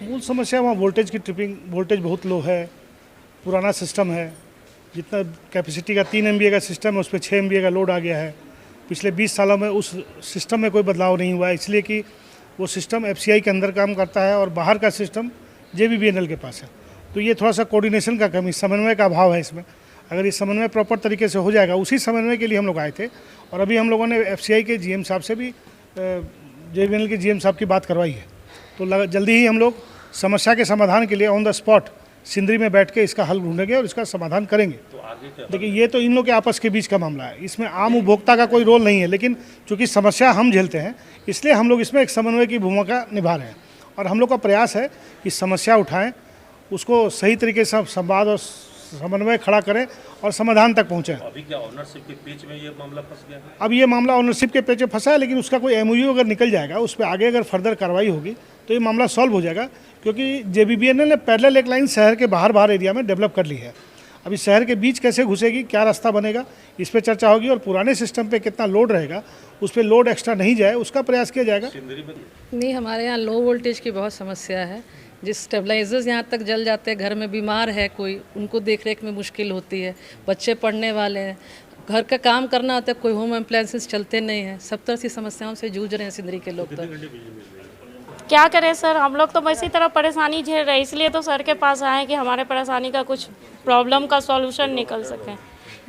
मूल समस्या वहाँ वोल्टेज की ट्रिपिंग, वोल्टेज बहुत लो है, पुराना सिस्टम है। जितना कैपेसिटी का 3 MVA का सिस्टम है उस पर 6 MVA का लोड आ गया है। पिछले 20 सालों में उस सिस्टम में कोई बदलाव नहीं हुआ है, इसलिए कि वो सिस्टम FCI के अंदर काम करता है और बाहर का सिस्टम JBBNL के पास है। तो ये थोड़ा सा कोऑर्डिनेशन का कमी, समन्वय का अभाव है इसमें। अगर ये समन्वय प्रॉपर तरीके से हो जाएगा, उसी समन्वय के लिए हम लोग आए थे। और अभी हम लोगों ने FCI के GM साहब से भी JBBNL के GM साहब की बात करवाई है। तो जल्दी ही हम लोग समस्या के समाधान के लिए ऑन द स्पॉट सिंदरी में बैठ के इसका हल ढूंढेंगे और इसका समाधान करेंगे। तो आगे देखिए, ये तो इन लोग के आपस के बीच का मामला है, इसमें आम उपभोक्ता का कोई रोल नहीं है। लेकिन चूंकि समस्या हम झेलते हैं, इसलिए हम लोग इसमें एक समन्वय की भूमिका निभा रहे हैं। और हम लोग का प्रयास है कि समस्या उठाएं, उसको सही तरीके से संवाद और समन्वय खड़ा करें और समाधान तक पहुँचें। अभी क्या ऑनरशिप के पेच में ये मामला फंस गया है? अब ये मामला ऑनरशिप के पेच में फंसा है, लेकिन उसका कोई MOU अगर निकल जाएगा, उस पर आगे अगर फर्दर कार्रवाई होगी तो ये मामला सॉल्व हो जाएगा। क्योंकि JBBNL ने पैरेलल एक लाइन शहर के बाहर एरिया में डेवलप कर ली है। अभी शहर के बीच कैसे घुसेगी, क्या रास्ता बनेगा, इस पर चर्चा होगी। और पुराने सिस्टम पे कितना लोड रहेगा, उस पर लोड एक्स्ट्रा नहीं जाए, उसका प्रयास किया जाएगा। नहीं, हमारे यहाँ लो वोल्टेज की बहुत समस्या है। जिस स्टेबलाइजर्स यहाँ तक जल जाते हैं, घर में बीमार है कोई, उनको देख रेख में मुश्किल होती है, बच्चे पढ़ने वाले हैं, घर का काम करना होता है, कोई होम अप्लायंसेस चलते नहीं हैं। सब तरह की समस्याओं से जूझ रहे हैं सिंदरी के लोग। क्या करें सर, हम लोग तो इसी तरह परेशानी झेल रहे हैं, इसलिए तो सर के पास आए कि हमारे परेशानी का कुछ प्रॉब्लम का सॉल्यूशन निकल सके।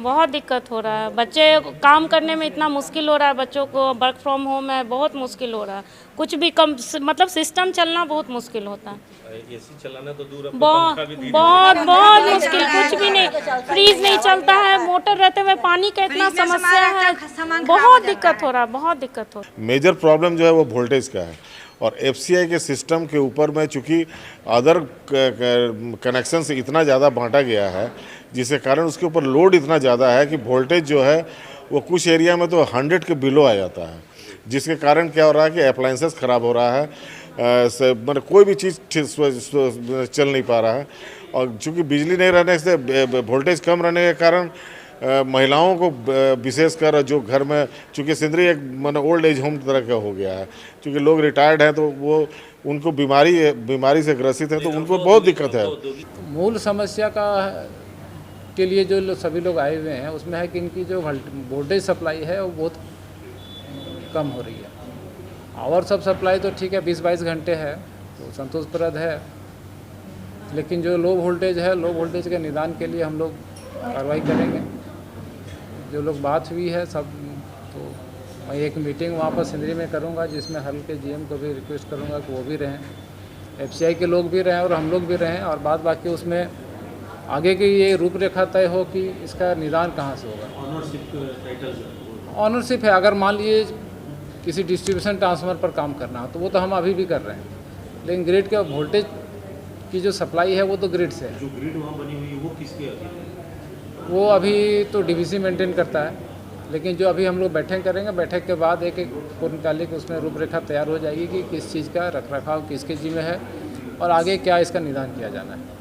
बहुत दिक्कत हो रहा है, बच्चे काम करने में इतना मुश्किल हो रहा है, बच्चों को वर्क फ्रॉम होम है, बहुत मुश्किल हो रहा है। कुछ भी कम मतलब सिस्टम चलना बहुत मुश्किल होता है। एसी चलाना तो दूर, बहुत बहुत मुश्किल, कुछ भी नहीं, फ्रीज नहीं चलता है, मोटर रहते हुए पानी का इतना समस्या है, बहुत दिक्कत हो रहा है, बहुत दिक्कत हो रहा है। मेजर प्रॉब्लम जो है वो वोल्टेज का है। और FCI के सिस्टम के ऊपर में चूँकि अदर कनेक्शन से इतना ज़्यादा बांटा गया है, जिसके कारण उसके ऊपर लोड इतना ज़्यादा है कि वोल्टेज जो है वो कुछ एरिया में तो 100 के बिलो आ जाता है। जिसके कारण क्या हो रहा है कि अप्लायंसेस ख़राब हो रहा है, मतलब कोई भी चीज़ चल नहीं पा रहा है। और चूँकि बिजली नहीं रहने से, वोल्टेज कम रहने के कारण महिलाओं को विशेषकर जो घर में, चूँकि सिंदरी एक मतलब ओल्ड एज होम तरह का हो गया है, चूँकि लोग रिटायर्ड हैं तो वो उनको बीमारी से ग्रसित है, तो उनको बहुत दिक्कत है। मूल समस्या के लिए जो सभी लोग आए हुए हैं उसमें है कि इनकी जो वोल्टेज सप्लाई है वो बहुत कम हो रही है। आवर सब सप्लाई तो ठीक है, 20-22 घंटे है तो संतोषप्रद है, लेकिन जो लो वोल्टेज है, लो वोल्टेज के निदान के लिए हम लोग कार्रवाई करेंगे। जो लोग बात हुई है सब, तो मैं एक मीटिंग वहाँ पर सिंदरी में करूँगा, जिसमें हल के GM को भी रिक्वेस्ट करूँगा कि वो भी रहें, FCI के लोग भी रहें और हम लोग भी रहें, और बाद बाकी उसमें आगे की ये रूपरेखा तय हो कि इसका निदान कहाँ से होगा। ऑनरशिप है, अगर मान लीजिए किसी डिस्ट्रीब्यूशन ट्रांसफार्मर पर काम करना हो तो वो तो हम अभी भी कर रहे हैं, लेकिन ग्रिड के वोल्टेज की जो सप्लाई है वो तो ग्रिड से है। जो ग्रिड वहाँ बनी हुई है वो किसके है? वो अभी तो DVC मेंटेन करता है, लेकिन जो अभी हम लोग बैठक करेंगे, बैठक के बाद एक पूर्णकालिक उसमें रूपरेखा तैयार हो जाएगी कि किस चीज़ का रखरखाव किसके जिम्मे है और आगे क्या इसका निदान किया जाना है।